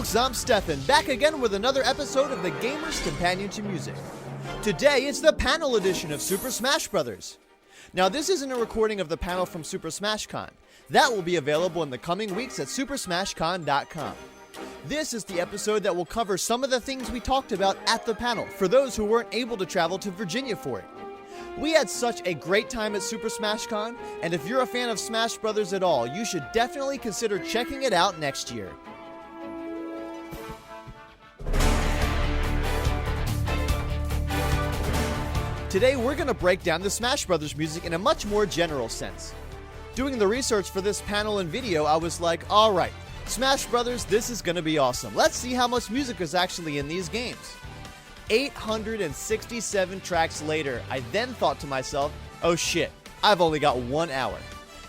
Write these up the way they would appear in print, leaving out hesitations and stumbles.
folks, I'm Stefan, back again with another episode of the Gamer's Companion to Music. Today, it's the panel edition of Super Smash Bros. Now, this isn't a recording of the panel from Super Smash Con. That will be available in the coming weeks at supersmashcon.com. This is the episode that will cover some of the things we talked about at the panel, for those who weren't able to travel to Virginia for it. We had such a great time at Super Smash Con, and if you're a fan of Smash Bros. At all, you should definitely consider checking it out next year. Today, we're going to break down the Smash Bros. Music in a much more general sense. Doing the research for this panel and video, I was like, alright, Smash Bros., this is going to be awesome. Let's see how much music is actually in these games. 867 tracks later, I then thought to myself, oh shit, I've only got 1 hour.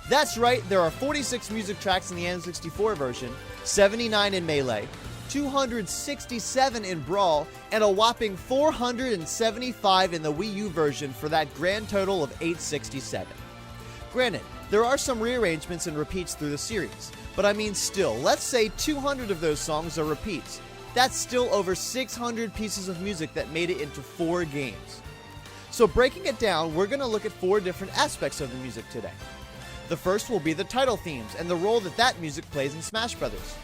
That's right, there are 46 music tracks in the N64 version, 79 in Melee, 267 in Brawl, and a whopping 475 in the Wii-U version for that grand total of 867. Granted, there are some rearrangements and repeats through the series, but I mean still, let's say 200 of those songs are repeats. That's still over 600 pieces of music that made it into 4 games. So breaking it down, we're going to look at 4 different aspects of the music today. The first will be the title themes and the role that music plays in Smash Bros.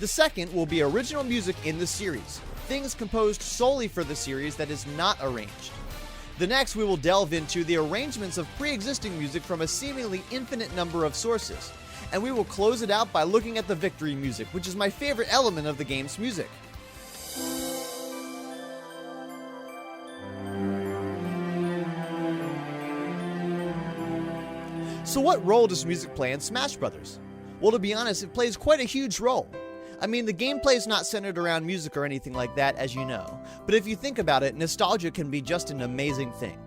The second will be original music in the series, things composed solely for the series that is not arranged. The next, we will delve into the arrangements of pre-existing music from a seemingly infinite number of sources, and we will close it out by looking at the victory music, which is my favorite element of the game's music. So what role does music play in Smash Bros? Well, to be honest, it plays quite a huge role. I mean, the gameplay is not centered around music or anything like that, as you know, but if you think about it, nostalgia can be just an amazing thing.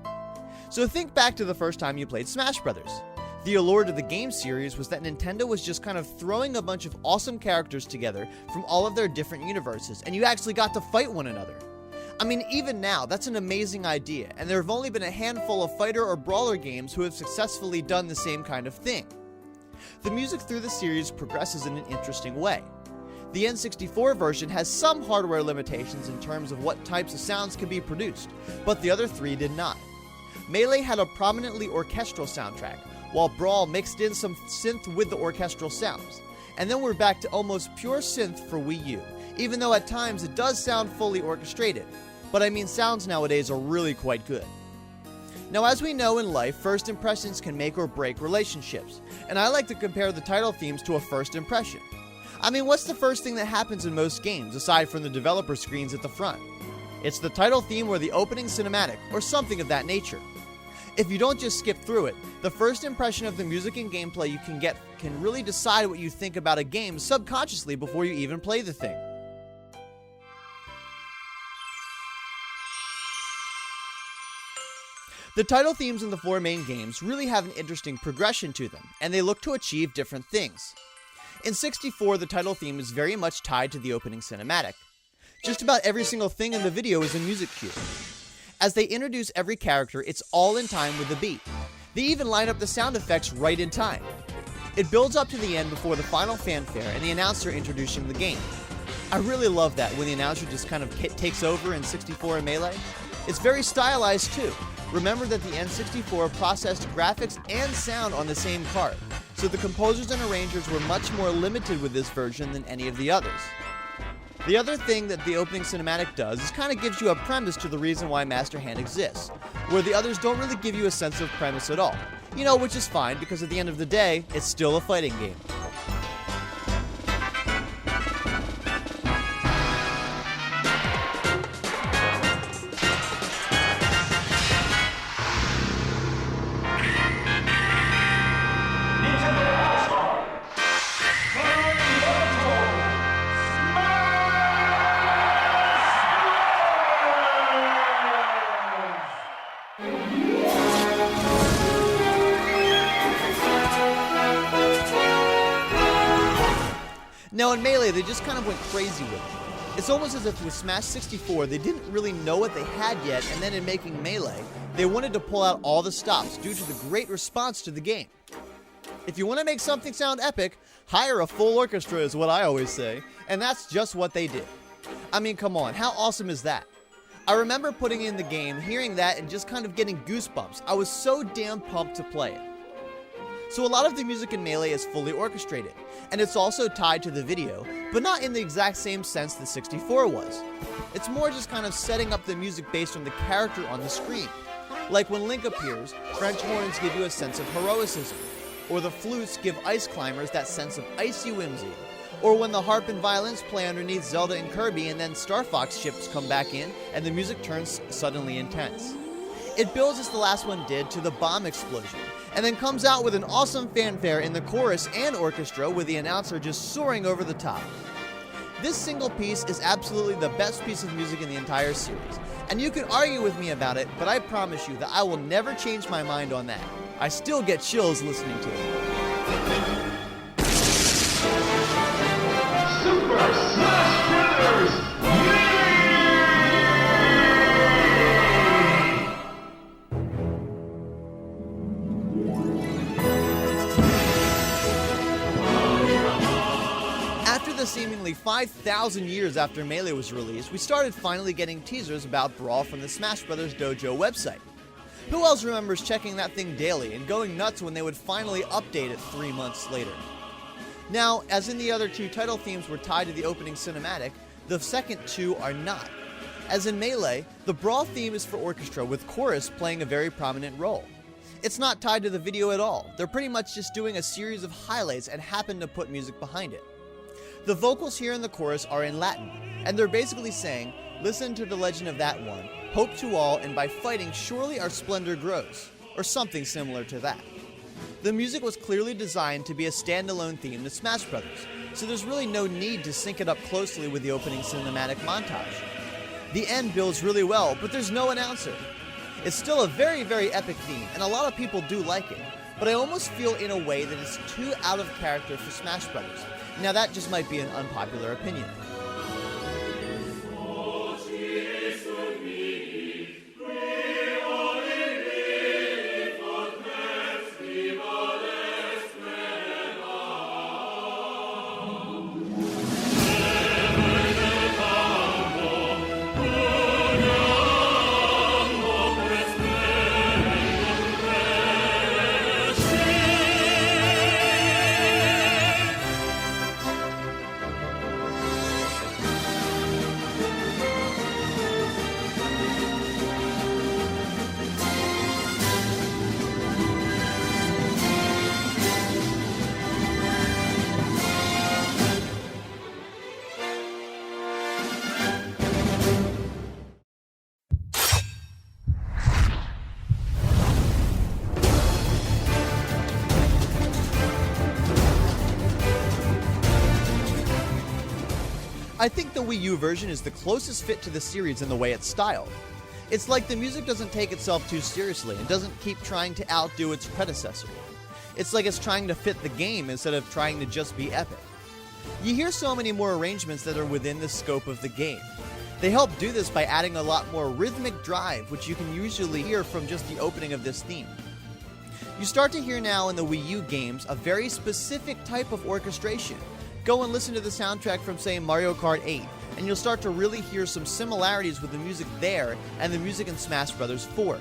So think back to the first time you played Smash Bros. The allure to the game series was that Nintendo was just kind of throwing a bunch of awesome characters together from all of their different universes, and you actually got to fight one another. I mean, even now, that's an amazing idea, and there have only been a handful of fighter or brawler games who have successfully done the same kind of thing. The music through the series progresses in an interesting way. The N64 version has some hardware limitations in terms of what types of sounds can be produced, but the other 3 did not. Melee had a prominently orchestral soundtrack, while Brawl mixed in some synth with the orchestral sounds. And then we're back to almost pure synth for Wii-U, even though at times it does sound fully orchestrated. But I mean, sounds nowadays are really quite good. Now, as we know in life, first impressions can make or break relationships, and I like to compare the title themes to a first impression. I mean, what's the first thing that happens in most games, aside from the developer screens at the front? It's the title theme or the opening cinematic, or something of that nature. If you don't just skip through it, the first impression of the music and gameplay you can get can really decide what you think about a game subconsciously before you even play the thing. The title themes in the 4 main games really have an interesting progression to them, and they look to achieve different things. In 64, the title theme is very much tied to the opening cinematic. Just about every single thing in the video is a music cue. As they introduce every character, it's all in time with the beat. They even line up the sound effects right in time. It builds up to the end before the final fanfare and the announcer introducing the game. I really love that when the announcer just kind of takes over in 64 and Melee. It's very stylized too. Remember that the N64 processed graphics and sound on the same card, so the composers and arrangers were much more limited with this version than any of the others. The other thing that the opening cinematic does is kind of gives you a premise to the reason why Master Hand exists, where the others don't really give you a sense of premise at all. You know, which is fine, because at the end of the day, it's still a fighting game. Now in Melee, they just kind of went crazy with it. It's almost as if with Smash 64, they didn't really know what they had yet, and then in making Melee, they wanted to pull out all the stops due to the great response to the game. If you want to make something sound epic, Hire a full orchestra is what I always say, and that's just what they did. I mean, come on, how awesome is that? I remember putting in the game, hearing that, and just kind of getting goosebumps. I was so damn pumped to play it. So a lot of the music in Melee is fully orchestrated, and it's also tied to the video, but not in the exact same sense that 64 was. It's more just kind of setting up the music based on the character on the screen. Like when Link appears, French horns give you a sense of heroicism, or the flutes give ice climbers that sense of icy whimsy, or when the harp and violins play underneath Zelda and Kirby and then Star Fox ships come back in and the music turns suddenly intense. It builds as the last one did to the bomb explosion, and then comes out with an awesome fanfare in the chorus and orchestra with the announcer just soaring over the top. This single piece is absolutely the best piece of music in the entire series, and you can argue with me about it, but I promise you that I will never change my mind on that. I still get chills listening to it. Super Smash Brothers! After the seemingly 5,000 years after Melee was released, we started finally getting teasers about Brawl from the Smash Bros. Dojo website. Who else remembers checking that thing daily and going nuts when they would finally update it 3 months later? Now, as in the other two title themes were tied to the opening cinematic, the second two are not. As in Melee, the Brawl theme is for orchestra with chorus playing a very prominent role. It's not tied to the video at all. They're pretty much just doing a series of highlights and happen to put music behind it. The vocals here in the chorus are in Latin, and they're basically saying, "Listen to the legend of that one, hope to all, and by fighting surely our splendor grows," or something similar to that. The music was clearly designed to be a standalone theme to Smash Bros., so there's really no need to sync it up closely with the opening cinematic montage. The end builds really well, but there's no announcer. It's still a very, very epic theme, and a lot of people do like it, but I almost feel in a way that it's too out of character for Smash Bros. Now that just might be an unpopular opinion. I think the Wii U version is the closest fit to the series in the way it's styled. It's like the music doesn't take itself too seriously and doesn't keep trying to outdo its predecessor. It's like it's trying to fit the game instead of trying to just be epic. You hear so many more arrangements that are within the scope of the game. They help do this by adding a lot more rhythmic drive, which you can usually hear from just the opening of this theme. You start to hear now in the Wii U games a very specific type of orchestration. Go and listen to the soundtrack from, say, Mario Kart 8, and you'll start to really hear some similarities with the music there and the music in Smash Bros. 4.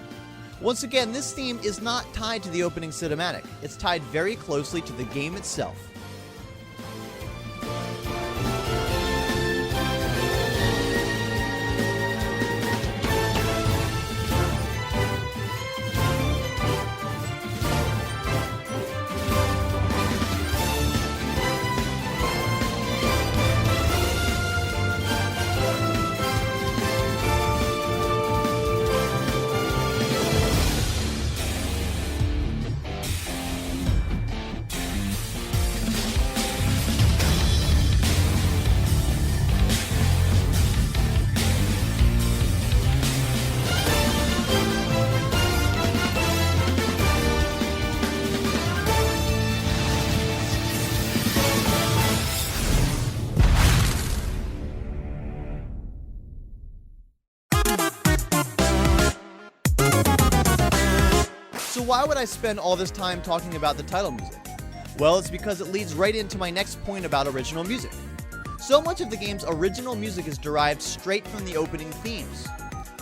Once again, this theme is not tied to the opening cinematic. It's tied very closely to the game itself. So why would I spend all this time talking about the title music? Well, it's because it leads right into my next point about original music. So much of the game's original music is derived straight from the opening themes.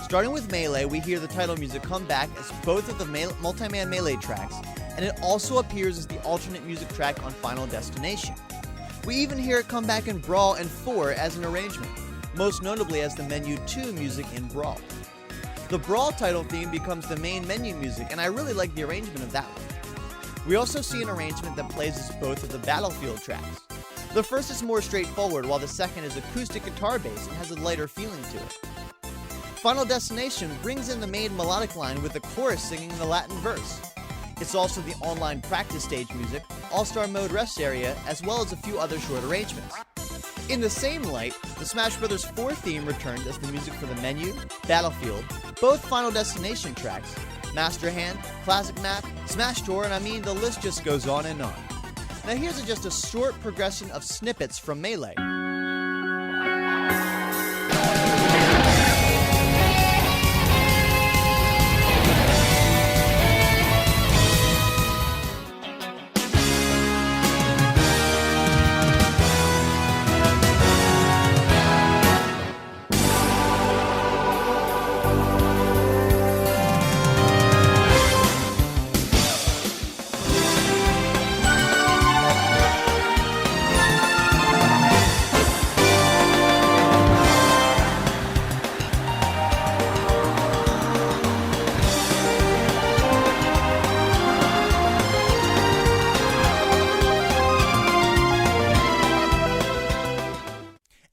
Starting with Melee, we hear the title music come back as both of the multi-man Melee tracks, and it also appears as the alternate music track on Final Destination. We even hear it come back in Brawl and 4 as an arrangement, most notably as the Menu 2 music in Brawl. The Brawl title theme becomes the main menu music, and I really like the arrangement of that one. We also see an arrangement that plays as both of the Battlefield tracks. The first is more straightforward, while the second is acoustic guitar based and has a lighter feeling to it. Final Destination brings in the main melodic line with the chorus singing the Latin verse. It's also the online practice stage music, All-Star Mode rest area, as well as a few other short arrangements. In the same light, the Smash Bros. 4 theme returns as the music for the Menu, Battlefield, both Final Destination tracks, Master Hand, Classic Map, Smash Tour, and I mean the list just goes on and on. Now here's just a short progression of snippets from Melee.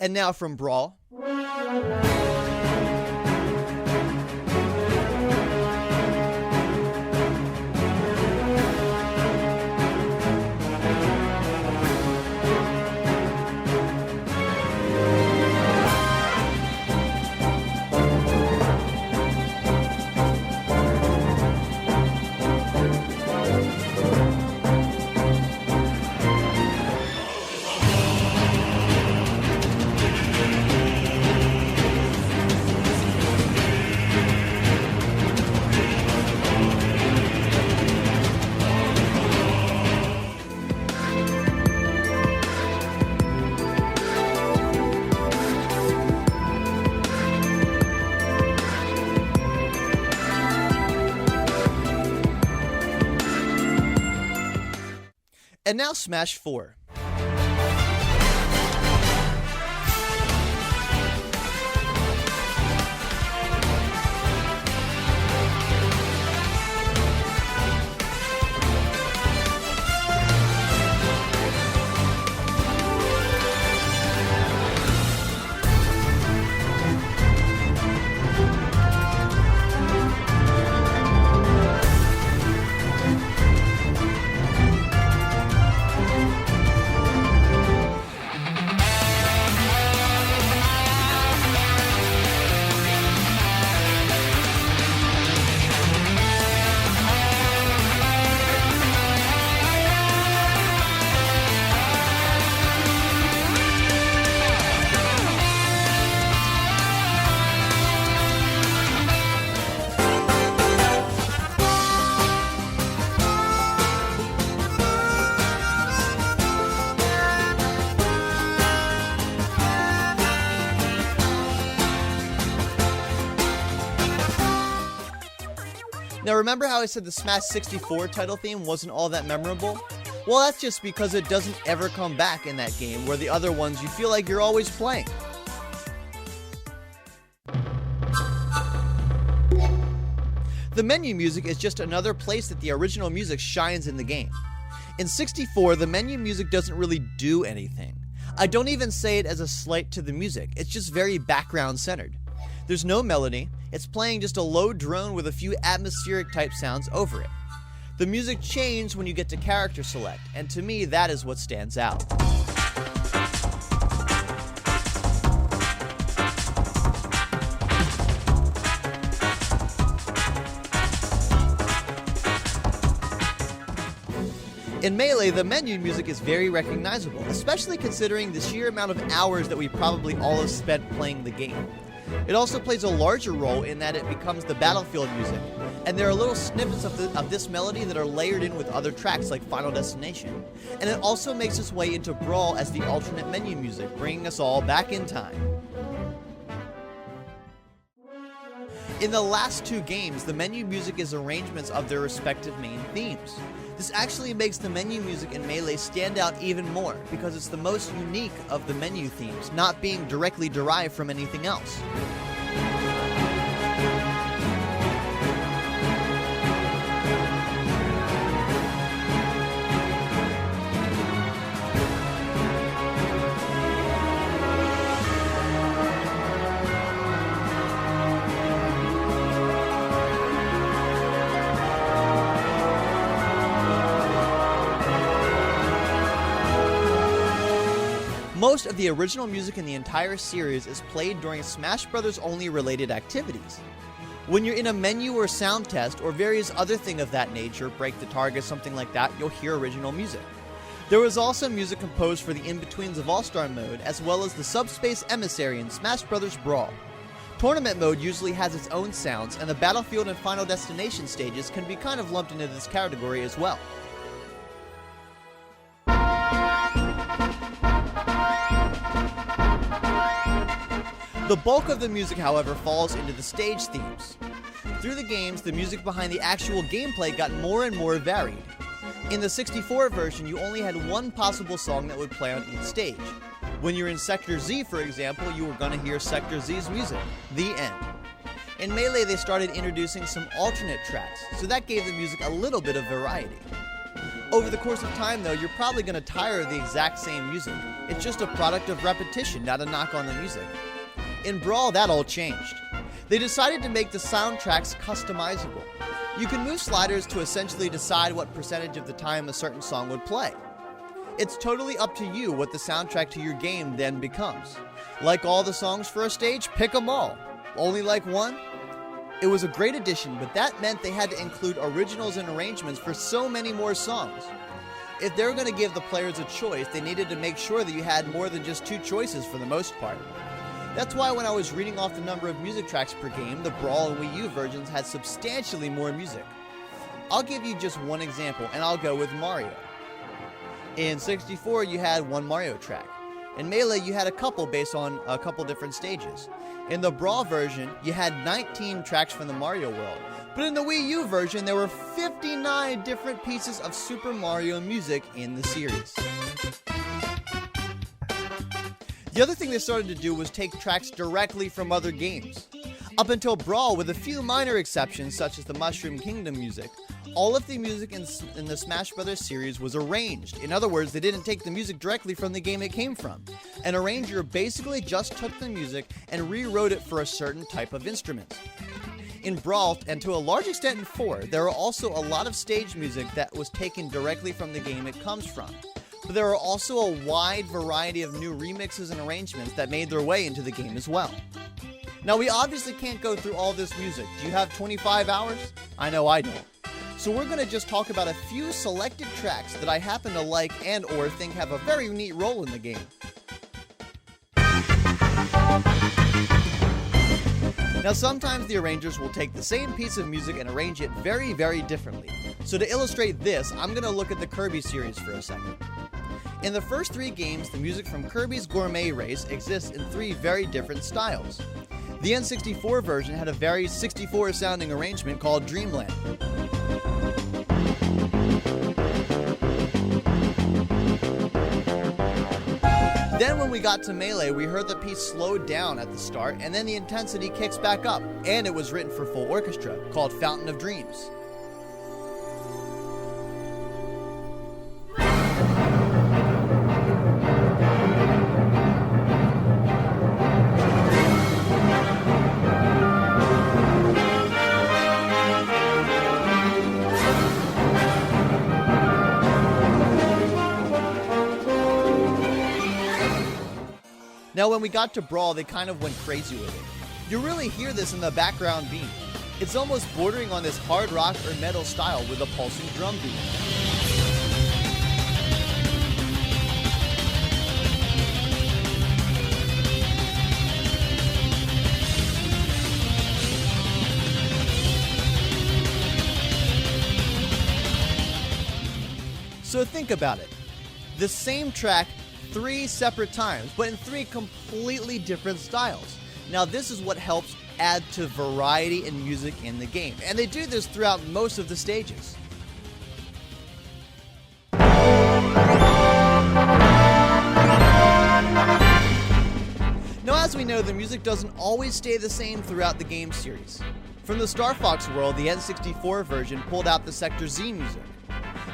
And now from Brawl. And now Smash 4. Now remember how I said the Smash 64 title theme wasn't all that memorable? Well, that's just because it doesn't ever come back in that game, where the other ones you feel like you're always playing. The menu music is just another place that the original music shines in the game. In 64, the menu music doesn't really do anything. I don't even say it as a slight to the music, it's just very background centered. There's no melody, it's playing just a low drone with a few atmospheric type sounds over it. The music changes when you get to character select, and to me that is what stands out. In Melee, the menu music is very recognizable, especially considering the sheer amount of hours that we probably all have spent playing the game. It also plays a larger role in that it becomes the battlefield music, and there are little snippets of this melody that are layered in with other tracks like Final Destination. And it also makes its way into Brawl as the alternate menu music, bringing us all back in time. In the last two games, the menu music is arrangements of their respective main themes. This actually makes the menu music in Melee stand out even more, because it's the most unique of the menu themes, not being directly derived from anything else. Most of the original music in the entire series is played during Smash Bros. Only related activities. When you're in a menu or sound test or various other things of that nature, break the target, something like that, you'll hear original music. There was also music composed for the in-betweens of All-Star mode, as well as the Subspace Emissary in Smash Bros. Brawl. Tournament mode usually has its own sounds, and the Battlefield and Final Destination stages can be kind of lumped into this category as well. The bulk of the music, however, falls into the stage themes. Through the games, the music behind the actual gameplay got more and more varied. In the 64 version, you only had one possible song that would play on each stage. When you're in Sector Z, for example, you were going to hear Sector Z's music, The End. In Melee, they started introducing some alternate tracks, so that gave the music a little bit of variety. Over the course of time, though, you're probably going to tire of the exact same music. It's just a product of repetition, not a knock on the music. In Brawl, that all changed. They decided to make the soundtracks customizable. You can move sliders to essentially decide what percentage of the time a certain song would play. It's totally up to you what the soundtrack to your game then becomes. Like all the songs for a stage, pick them all. Only like one? It was a great addition, but that meant they had to include originals and arrangements for so many more songs. If they were going to give the players a choice, they needed to make sure that you had more than just two choices for the most part. That's why when I was reading off the number of music tracks per game, the Brawl and Wii U versions had substantially more music. I'll give you just one example, and I'll go with Mario. In 64, you had one Mario track. In Melee, you had a couple based on a couple different stages. In the Brawl version, you had 19 tracks from the Mario world. But in the Wii U version, there were 59 different pieces of Super Mario music in the series. The other thing they started to do was take tracks directly from other games. Up until Brawl, with a few minor exceptions such as the Mushroom Kingdom music, all of the music in the Smash Bros. Series was arranged. In other words, they didn't take the music directly from the game it came from. An arranger basically just took the music and rewrote it for a certain type of instrument. In Brawl, and to a large extent in 4, there are also a lot of stage music that was taken directly from the game it comes from. But there are also a wide variety of new remixes and arrangements that made their way into the game as well. Now, we obviously can't go through all this music. Do you have 25 hours? I know I don't. So we're going to just talk about a few selected tracks that I happen to like and or think have a very neat role in the game. Now, sometimes the arrangers will take the same piece of music and arrange it very, very differently. So to illustrate this, I'm going to look at the Kirby series for a second. In the first 3 games, the music from Kirby's Gourmet Race exists in 3 very different styles. The N64 version had a very 64-sounding arrangement called Dreamland. Then when we got to Melee, we heard the piece slowed down at the start, and then the intensity kicks back up, and it was written for full orchestra, called Fountain of Dreams. Now, when we got to Brawl, they kind of went crazy with it. You really hear this in the background beat. It's almost bordering on this hard rock or metal style with a pulsing drum beat. So think about it. The same track 3 separate times, but in 3 completely different styles. Now this is what helps add to variety in music in the game, and they do this throughout most of the stages. Now, as we know, the music doesn't always stay the same throughout the game series. From the Star Fox world, the N64 version pulled out the Sector Z music.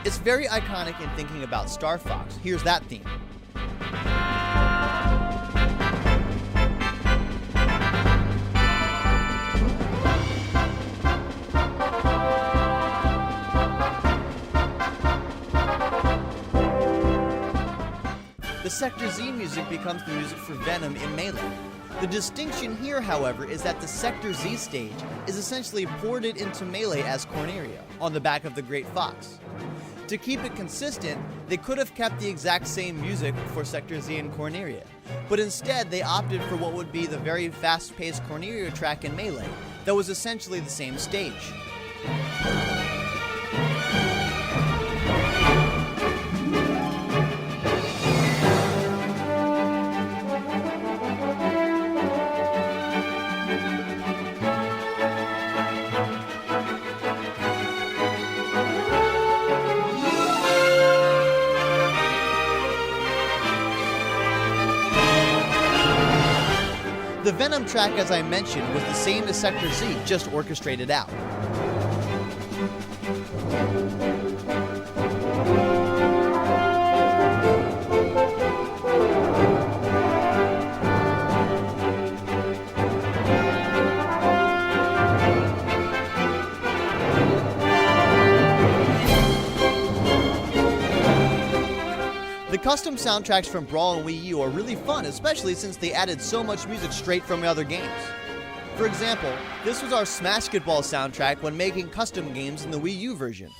It's very iconic in thinking about Star Fox. Here's that theme. The Sector Z music becomes the music for Venom in Melee. The distinction here, however, is that the Sector Z stage is essentially ported into Melee as Corneria, on the back of the Great Fox. To keep it consistent, they could have kept the exact same music for Sector Z and Corneria, but instead they opted for what would be the very fast-paced Corneria track in Melee that was essentially the same stage. The Venom track, as I mentioned, was the same as Sector Z, just orchestrated out. The custom soundtracks from Brawl and Wii-U are really fun, especially since they added so much music straight from other games. For example, this was our Smashketball soundtrack when making custom games in the Wii-U version.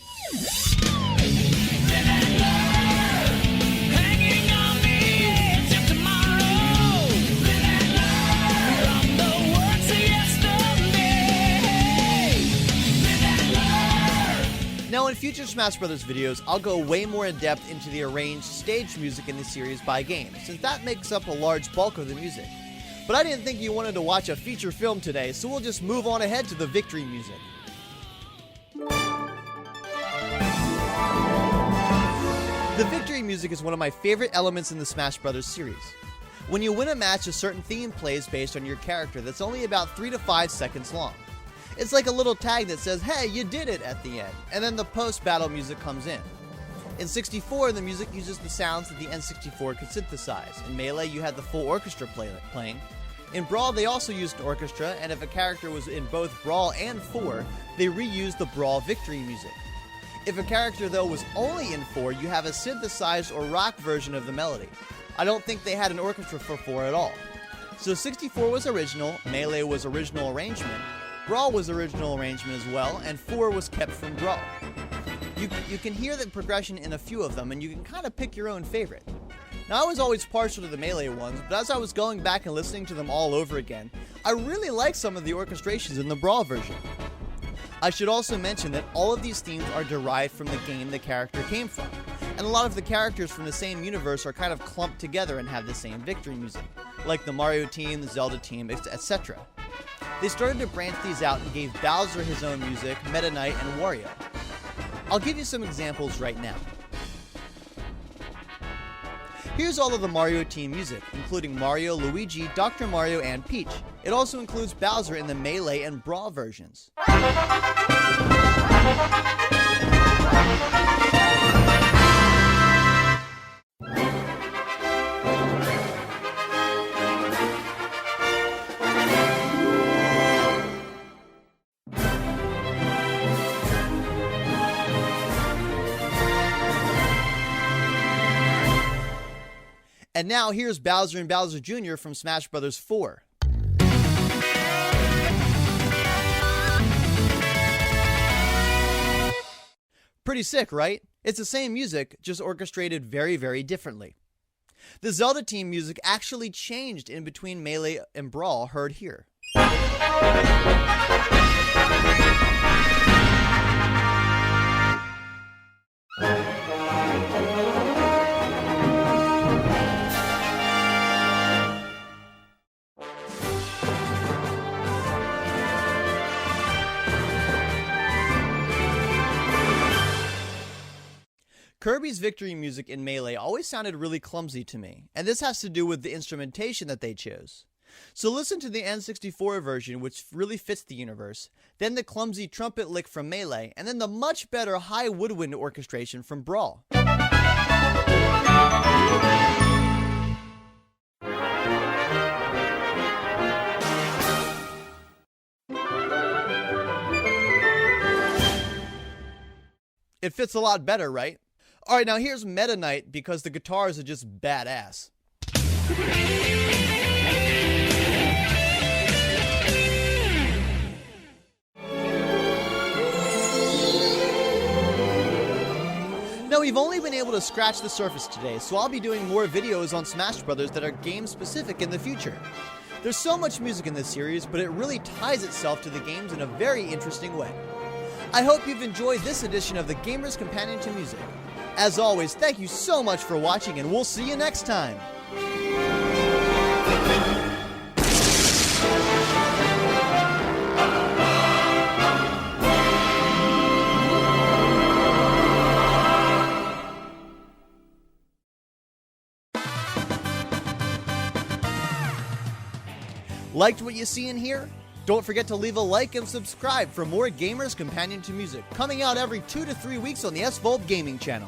Now in future Smash Bros. Videos, I'll go way more in depth into the arranged stage music in the series by game, since that makes up a large bulk of the music. But I didn't think you wanted to watch a feature film today, so we'll just move on ahead to the victory music. The victory music is one of my favorite elements in the Smash Bros. Series. When you win a match, a certain theme plays based on your character that's only about 3 to 5 seconds long. It's like a little tag that says, "Hey, you did it," at the end, and then the post-battle music comes in. In 64, the music uses the sounds that the N64 could synthesize. In Melee, you had the full orchestra playing. In Brawl, they also used an orchestra, and if a character was in both Brawl and 4, they reused the Brawl victory music. If a character, though, was only in 4, you have a synthesized or rock version of the melody. I don't think they had an orchestra for 4 at all. So 64 was original, Melee was original arrangement, Brawl was original arrangement as well, and 4 was kept from Brawl. You can hear the progression in a few of them, and you can kind of pick your own favorite. Now, I was always partial to the Melee ones, but as I was going back and listening to them all over again, I really like some of the orchestrations in the Brawl version. I should also mention that all of these themes are derived from the game the character came from, and a lot of the characters from the same universe are kind of clumped together and have the same victory music, like the Mario team, the Zelda team, etc. They started to branch these out and gave Bowser his own music, Meta Knight, and Wario. I'll give you some examples right now. Here's all of the Mario team music, including Mario, Luigi, Dr. Mario, and Peach. It also includes Bowser in the Melee and Brawl versions. And now here's Bowser and Bowser Jr. from Smash Bros. 4. Pretty sick, right? It's the same music, just orchestrated very, very differently. The Zelda team music actually changed in between Melee and Brawl, heard here. Kirby's victory music in Melee always sounded really clumsy to me, and this has to do with the instrumentation that they chose. So listen to the N64 version, which really fits the universe, then the clumsy trumpet lick from Melee, and then the much better high woodwind orchestration from Brawl. It fits a lot better, right? Alright, now here's Meta Knight because the guitars are just badass. Now we've only been able to scratch the surface today, so I'll be doing more videos on Smash Brothers that are game specific in the future. There's so much music in this series, but it really ties itself to the games in a very interesting way. I hope you've enjoyed this edition of the Gamer's Companion to Music. As always, thank you so much for watching, and we'll see you next time. Liked what you see in here? Don't forget to leave a like and subscribe for more Gamer's Companion to Music, coming out every 2 to 3 weeks on the ESVLB Gaming channel.